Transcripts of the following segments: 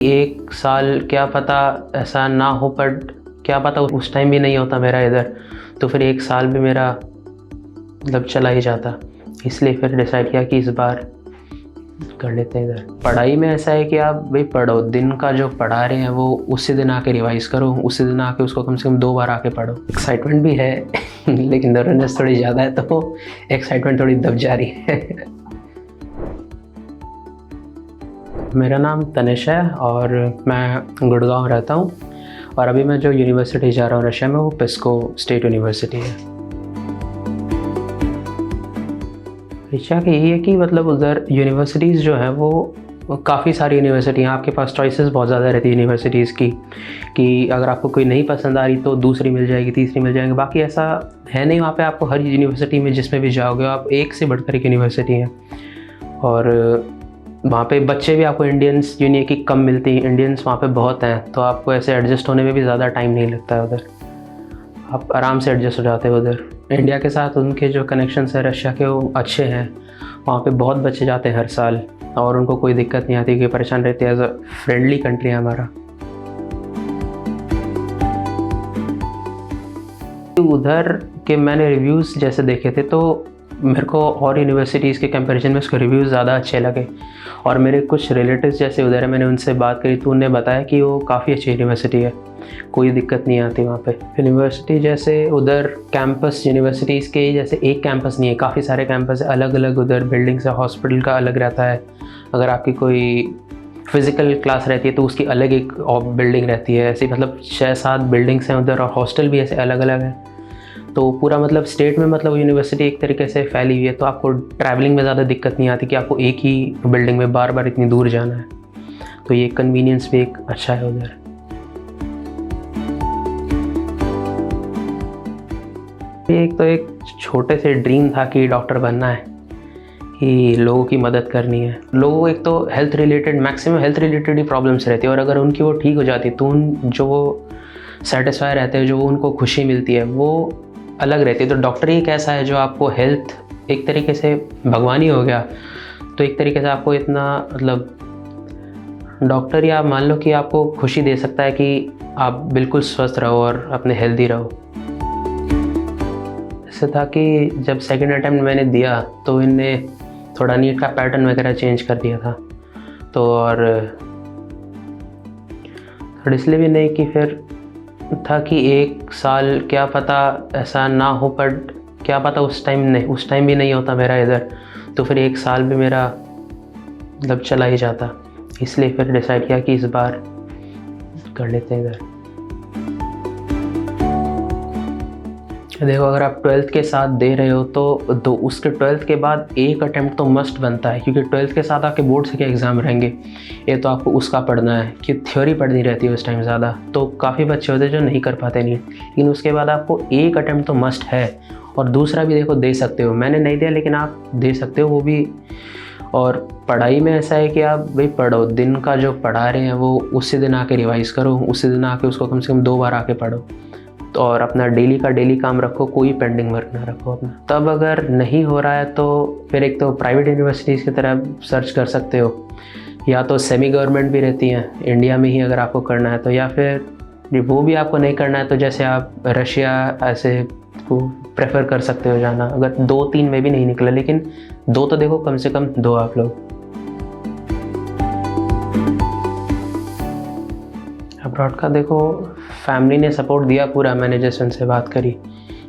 1 साल क्या पता ऐसा ना हो, पर क्या पता उस टाइम भी नहीं होता मेरा इधर, तो फिर 1 साल भी मेरा मतलब चला ही जाता। इसलिए फिर डिसाइड किया कि इस बार कर लेते हैं इधर। पढ़ाई में ऐसा है कि आप भाई पढ़ो, दिन का जो पढ़ा रहे हैं वो उसी दिन आके रिवाइज करो, उसी दिन आके उसको कम से कम 2 बार आके पढ़ो। एक्साइटमेंट भी है लेकिन नर्वसनेस थोड़ी ज़्यादा है, तो एक्साइटमेंट थोड़ी दब जा रही है। मेरा नाम तनिष है और मैं गुड़गांव रहता हूँ, और अभी मैं जो यूनिवर्सिटी जा रहा हूँ रशिया में, वो पिस्को स्टेट यूनिवर्सिटी है। रशिया की यही है कि मतलब उधर यूनिवर्सिटीज़ जो हैं वो काफ़ी सारी यूनिवर्सिटी हैं, आपके पास चॉइसेस बहुत ज़्यादा रहती है यूनिवर्सिटीज़ की, कि अगर आपको कोई नहीं पसंद आ रही तो दूसरी मिल जाएगी, तीसरी मिल जाएगी। बाकी ऐसा है नहीं, वहाँ पे आपको हर यूनिवर्सिटी में जिसमें भी जाओगे आप एक से बढ़कर एक यूनिवर्सिटी है। और वहाँ पे बच्चे भी आपको इंडियंस यूनियन की कम मिलती हैं, इंडियंस वहाँ पे बहुत हैं, तो आपको ऐसे एडजस्ट होने में भी ज़्यादा टाइम नहीं लगता है उधर, आप आराम से एडजस्ट हो जाते हो उधर। इंडिया के साथ उनके जो कनेक्शंस है रशिया के, वो अच्छे हैं। वहाँ पे बहुत बच्चे जाते हैं हर साल और उनको कोई दिक्कत नहीं आती, कि परेशान रहते हैं। एज अ फ्रेंडली कंट्री है हमारा। उधर के मैंने रिव्यूज़ जैसे देखे थे, तो मेरे को और यूनिवर्सिटीज़ के कंपैरिजन में उसके रिव्यूज़ ज़्यादा अच्छे लगे। और मेरे कुछ रिलेटिव्स जैसे उधर है, मैंने उनसे बात करी तो उन्हें बताया कि वो काफ़ी अच्छी यूनिवर्सिटी है, कोई दिक्कत नहीं आती वहाँ पे। यूनिवर्सिटी जैसे उधर कैंपस यूनिवर्सिटीज़ के जैसे एक कैंपस नहीं है, काफ़ी सारे कैंपस है, अलग अलग उधर बिल्डिंग्स है। हॉस्पिटल का अलग रहता है, अगर आपकी कोई फिज़िकल क्लास रहती है तो उसकी अलग एक बिल्डिंग रहती है। ऐसे मतलब 6-7 बिल्डिंग्स हैं उधर, और हॉस्टल भी ऐसे अलग अलग है। तो पूरा मतलब स्टेट में मतलब यूनिवर्सिटी एक तरीके से फैली हुई है, तो आपको ट्रैवलिंग में ज़्यादा दिक्कत नहीं आती कि आपको एक ही बिल्डिंग में बार बार इतनी दूर जाना है। तो ये कन्वीनियंस भी एक अच्छा है उधर। एक छोटे से ड्रीम था कि डॉक्टर बनना है, कि लोगों की मदद करनी है। लोगों को एक तो health related, maximum health related ही प्रॉब्लम्स रहती है, और अगर उनकी वो ठीक हो जाती तो उन जो वो सेटिस्फाई रहते हैं, जो उनको खुशी मिलती है, वो अलग रहती है। तो डॉक्टर ही एक ऐसा है जो आपको हेल्थ, एक तरीके से भगवान ही हो गया। तो एक तरीके से आपको इतना मतलब डॉक्टर ही आप मान लो कि आपको खुशी दे सकता है कि आप बिल्कुल स्वस्थ रहो और अपने हेल्दी रहो। ऐसा था कि जब सेकंड अटैम्प्ट मैंने दिया तो इनने थोड़ा नीट का पैटर्न वगैरह चेंज कर दिया था, तो और इसलिए भी नहीं कि फिर था कि 1 साल क्या पता ऐसा ना हो, पर क्या पता उस टाइम भी नहीं होता मेरा इधर, तो फिर 1 साल भी मेरा मतलब चला ही जाता। इसलिए फिर डिसाइड किया कि इस बार कर लेते हैं इधर। देखो, अगर आप 12th के साथ दे रहे हो तो उसके 12th के बाद एक अटेम्प्ट तो मस्ट बनता है, क्योंकि 12th के साथ आपके बोर्ड्स के एग्ज़ाम रहेंगे। ये तो आपको उसका पढ़ना है, कि थ्योरी पढ़नी रहती है उस टाइम ज़्यादा, तो काफ़ी बच्चे होते हैं जो नहीं कर पाते नीट। लेकिन उसके बाद आपको एक अटेम्प्ट तो मस्ट है, और दूसरा भी देखो दे सकते हो। मैंने नहीं दिया लेकिन आप दे सकते हो वो भी। और पढ़ाई में ऐसा है कि आप भाई पढ़ो, दिन का जो पढ़ा रहे हैं वो उसी दिन आके रिवाइज़ करो, उसी दिन आके उसको कम से कम 2 बार आके पढ़ो। तो और अपना डेली का डेली काम रखो, कोई पेंडिंग वर्क ना रखो अपना। तब अगर नहीं हो रहा है तो फिर एक तो प्राइवेट यूनिवर्सिटीज़ की तरह सर्च कर सकते हो, या तो सेमी गवर्नमेंट भी रहती हैं इंडिया में ही अगर आपको करना है तो, या फिर वो भी आपको नहीं करना है तो जैसे आप रशिया ऐसे को प्रेफर कर सकते हो जाना। अगर 2-3 में भी नहीं निकला, लेकिन 2 तो देखो कम से कम 2 आप लोग। अब्रॉड का देखो फैमिली ने सपोर्ट दिया पूरा। मैंने जैसे उनसे बात करी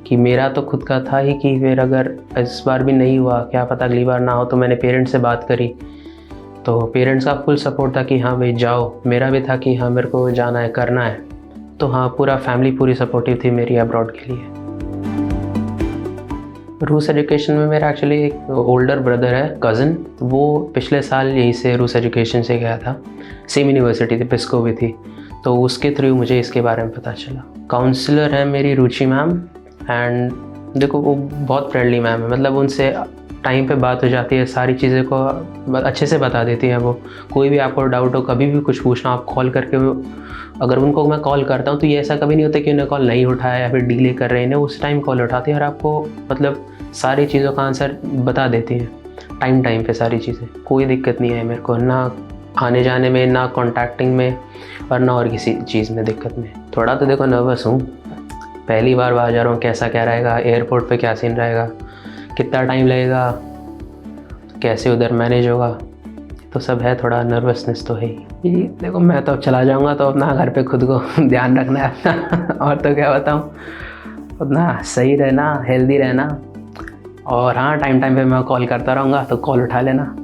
कि मेरा तो खुद का था ही कि फिर अगर इस बार भी नहीं हुआ, क्या पता अगली बार ना हो, तो मैंने पेरेंट्स से बात करी, तो पेरेंट्स का फुल सपोर्ट था कि हाँ भाई जाओ। मेरा भी था कि हाँ मेरे को जाना है, करना है। तो हाँ, पूरा फैमिली पूरी सपोर्टिव थी मेरी अब्रॉड के लिए। रूस एजुकेशन में मेरा एक्चुअली एक ओल्डर ब्रदर है, कज़न, वो पिछले साल यहीं से रूस एजुकेशन से गया था। सेम यूनिवर्सिटी थी, पिस्को भी थी, तो उसके थ्रू मुझे इसके बारे में पता चला। काउंसलर है मेरी रुचि मैम, एंड देखो वो बहुत फ्रेंडली मैम है। मतलब उनसे टाइम पे बात हो जाती है, सारी चीज़ें को अच्छे से बता देती है वो। कोई भी आपको डाउट हो, कभी भी कुछ पूछना, आप कॉल करके, अगर उनको मैं कॉल करता हूँ तो ये ऐसा कभी नहीं होता कि उन्हें कॉल नहीं उठाया या फिर डिले कर रहे हैं, उस टाइम कॉल उठाती है और आपको मतलब सारी चीज़ों का आंसर बता देती है टाइम पे सारी चीज़ें। कोई दिक्कत नहीं है मेरे को, ना आने जाने में, ना कॉन्टैक्टिंग में, और ना और किसी चीज़ में दिक्कत में। थोड़ा तो देखो नर्वस हूँ, पहली बार बाहर जा रहा हूँ, कैसा क्या रहेगा, एयरपोर्ट पे क्या सीन रहेगा, कितना टाइम लगेगा, कैसे उधर मैनेज होगा, तो सब है, थोड़ा नर्वसनेस तो है ही। देखो मैं तो अब चला जाऊँगा तो अपना घर पे खुद को ध्यान रखना है अपना और तो क्या बताऊँ, अपना सही रहना, हेल्दी रहना, और हाँ टाइम टाइम पे मैं कॉल करता रहूँगा तो कॉल उठा लेना।